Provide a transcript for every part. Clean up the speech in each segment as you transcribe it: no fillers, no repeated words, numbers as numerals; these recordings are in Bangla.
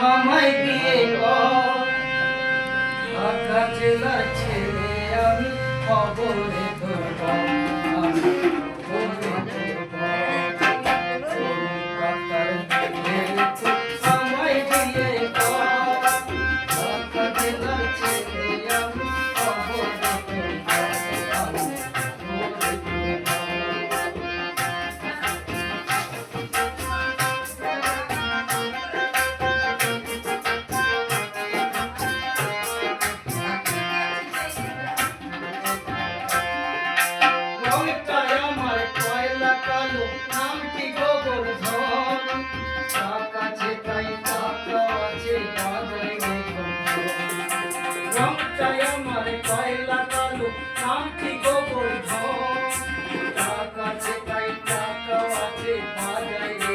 আমায় দিয়ে ঢাকা জেলার ছেলে আমি খবরে ধরব আমি খবরে ধরব কলকাতার ছেলে আমায় দিয়ে ঢাকা জেলার ছেলে আমি খবরে ধরব আমি খবরে ধরব রংটায় আমার কয়লা কালো নামটি গোবর্ধন কাছে তাই টাকা আছে বাজারে রংটায় আমার কয়লা কালো নামটি গোবর্ধন কাছে তাই টাকা আছে বাজারে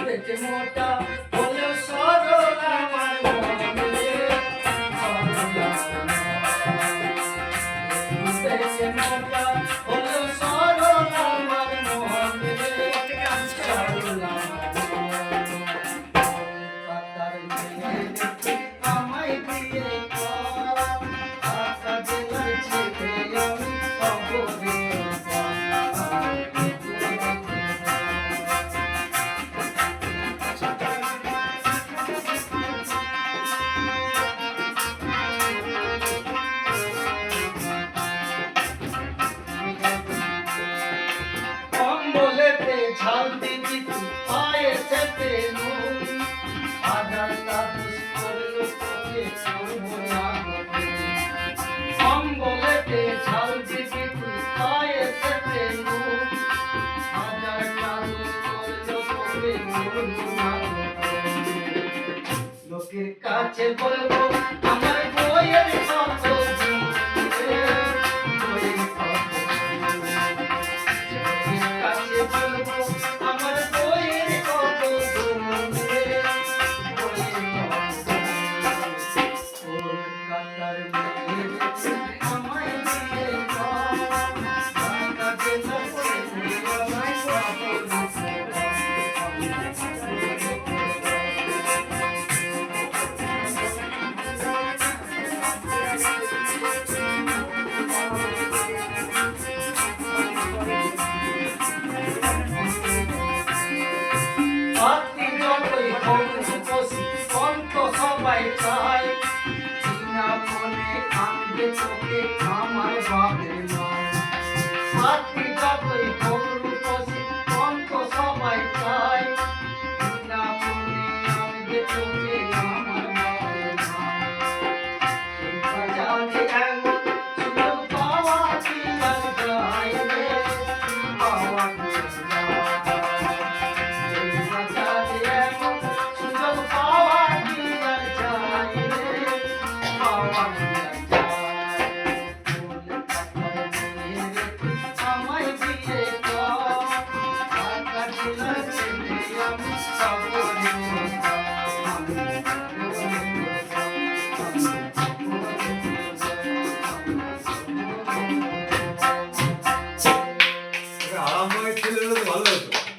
দেখতে মোটা হলেও সরল আমার মনে সরল মোটা হলো সরল আমার মনে সরল কলকাতার ছেলে আমায় দিয়ে ঢাকা জেলার ছেলে আমি খবরে বলেতে ঝাল দিদি পায়েতে নুন আদার লাদুস করলো তোকে করবো না বলেতে ঝাল দিদি পায়েতে নুন আদার লাদুস করলো তোকে করবো না লোকের কাছে বলবো আমার বইয়ের কথা